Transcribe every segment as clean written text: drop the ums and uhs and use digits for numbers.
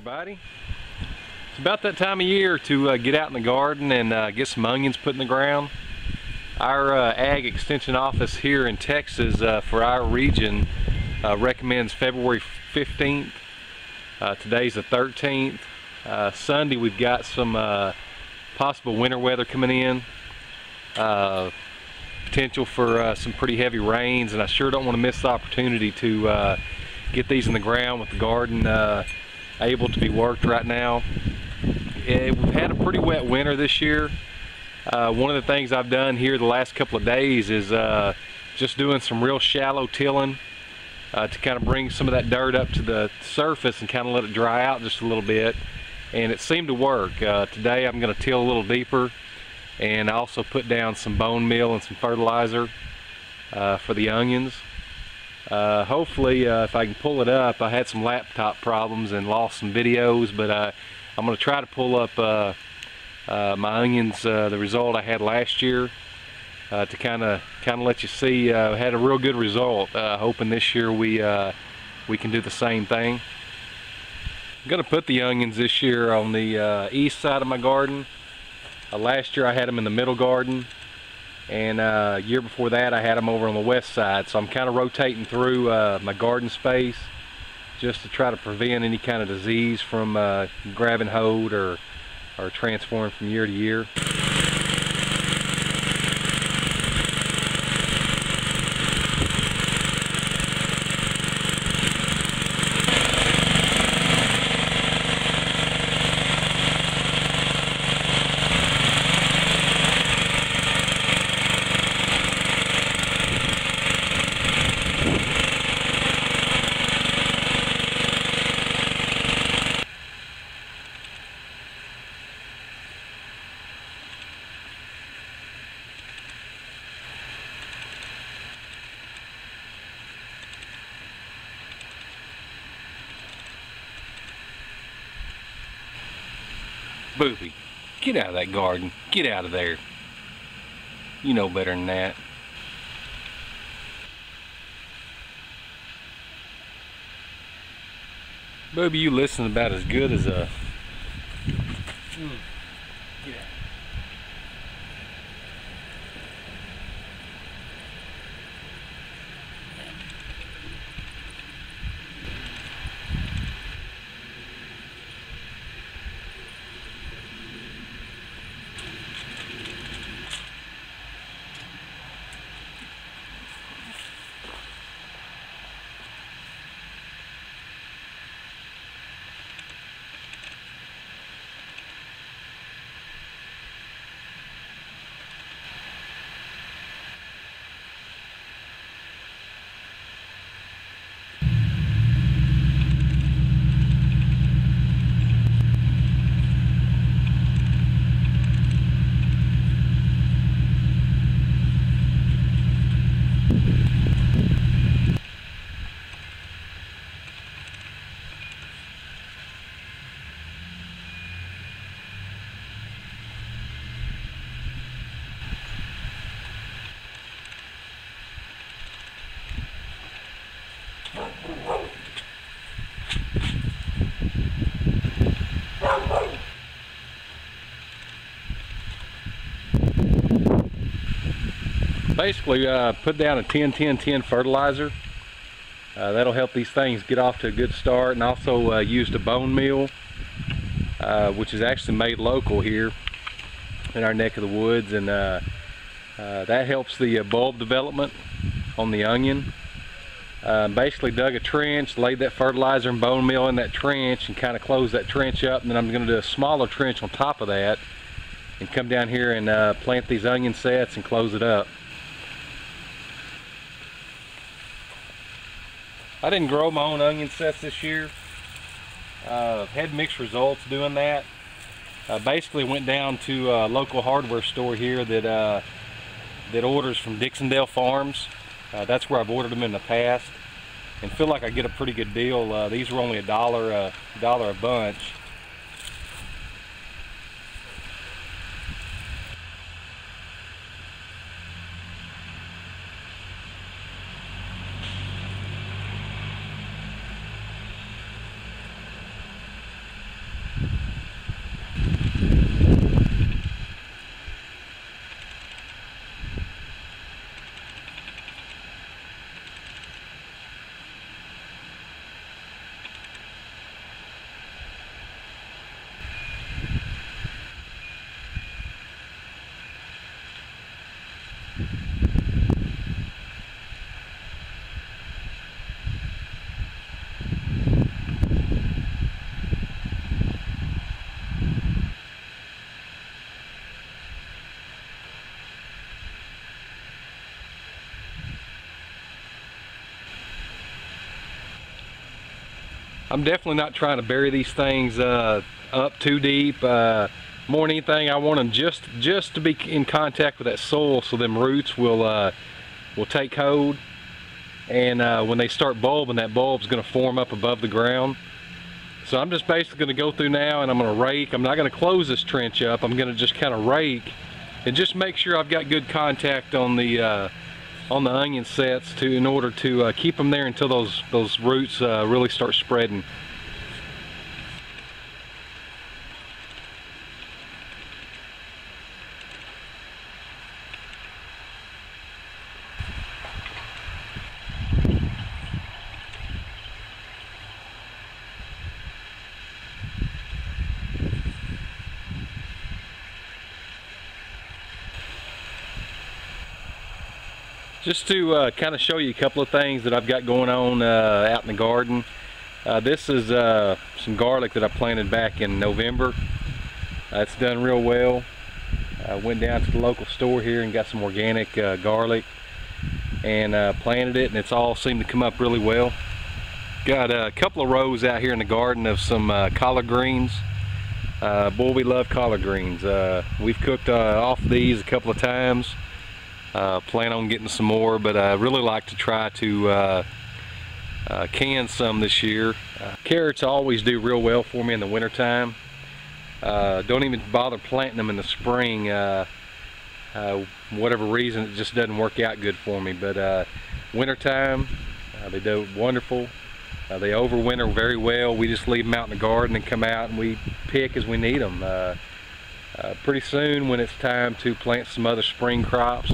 everybody. It's about that time of year to get out in the garden and get some onions put in the ground. Our Ag Extension Office here in Texas for our region recommends February 15th. Today's the 13th. Sunday we've got some possible winter weather coming in. Potential for some pretty heavy rains, and I sure don't want to miss the opportunity to get these in the ground with the garden able to be worked right now. We've had a pretty wet winter this year. One of the things I've done here the last couple of days is just doing some real shallow tilling to kind of bring some of that dirt up to the surface and kind of let it dry out just a little bit, and it seemed to work. Today I'm going to till a little deeper, and I also put down some bone meal and some fertilizer for the onions. Hopefully if I can pull it up. I had some laptop problems and lost some videos, but I'm going to try to pull up my onions, the result I had last year, to kind of let you see. I had a real good result. Hoping this year we can do the same thing. I'm going to put the onions this year on the east side of my garden. Last year I had them in the middle garden, and year before that I had them over on the west side. So I'm kind of rotating through my garden space just to try to prevent any kind of disease from grabbing hold or transforming from year to year. Booby, get out of that garden. Get out of there. You know better than that. Booby, you listen about as good as a... Get out. Basically put down a 10-10-10 fertilizer. That'll help these things get off to a good start, and also used a bone meal, which is actually made local here in our neck of the woods, and that helps the bulb development on the onion. Basically dug a trench, laid that fertilizer and bone meal in that trench, and kind of closed that trench up, and then I'm going to do a smaller trench on top of that and come down here and plant these onion sets and close it up. I didn't grow my own onion sets this year. Had mixed results doing that. Basically went down to a local hardware store here that orders from Dixondale Farms. That's where I've ordered them in the past, and feel like I get a pretty good deal. These were only $1 a bunch. I'm definitely not trying to bury these things up too deep. More than anything, I want them just to be in contact with that soil, so them roots will take hold. And when they start bulbing, that bulb's going to form up above the ground. So I'm just basically going to go through now, and I'm going to rake. I'm not going to close this trench up. I'm going to just kind of rake and just make sure I've got good contact on the onion sets in order to keep them there until those roots really start spreading. Just to kind of show you a couple of things that I've got going on out in the garden. This is some garlic that I planted back in November. It's done real well. I went down to the local store here and got some organic garlic and planted it, and it's all seemed to come up really well. Got a couple of rows out here in the garden of some collard greens. Boy, we love collard greens. We've cooked off these a couple of times. Plan on getting some more, but I really like to try to can some this year. Carrots always do real well for me in the wintertime. Don't even bother planting them in the spring. Whatever reason, it just doesn't work out good for me. But wintertime, they do wonderful. They overwinter very well. We just leave them out in the garden and come out and we pick as we need them. Pretty soon, when it's time to plant some other spring crops,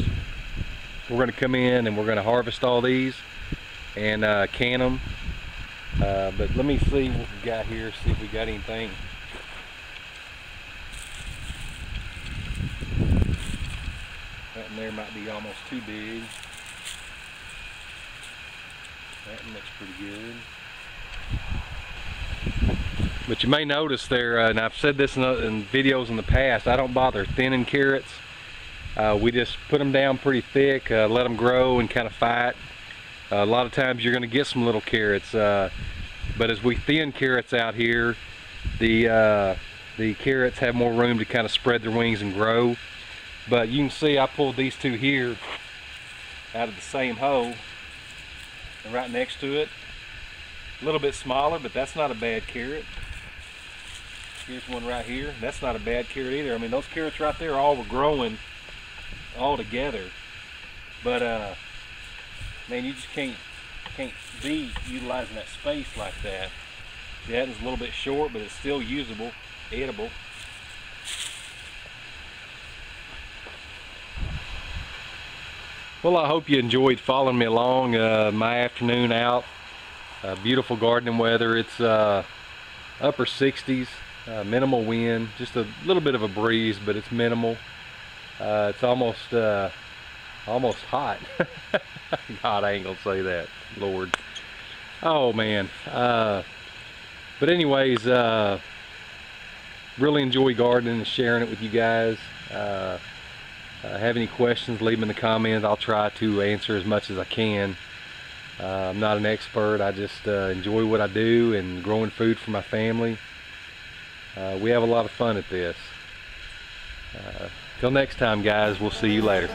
we're going to come in and we're going to harvest all these and can them. But let me see what we got here, see if we got anything. That one there might be almost too big. That one looks pretty good. But you may notice there, and I've said this in videos in the past, I don't bother thinning carrots. We just put them down pretty thick, let them grow and kind of fight. A lot of times you're going to get some little carrots, but as we thin carrots out here, the carrots have more room to kind of spread their wings and grow. But you can see I pulled these two here out of the same hole, and right next to it, a little bit smaller, but that's not a bad carrot. Here's one right here. That's not a bad carrot either. I mean, those carrots right there all were growing all together. But man, you just can't beat utilizing that space like that. Yeah, it's a little bit short, but it's still usable, edible. Well, I hope you enjoyed following me along my afternoon out. Beautiful gardening weather. It's upper 60s, minimal wind, just a little bit of a breeze, but it's minimal. It's almost hot. God, I ain't gonna say that, Lord. Oh man. But anyways, really enjoy gardening and sharing it with you guys. Have any questions, leave them in the comments. I'll try to answer as much as I can. I'm not an expert. I just enjoy what I do and growing food for my family. We have a lot of fun at this. Till next time, guys, we'll see you later.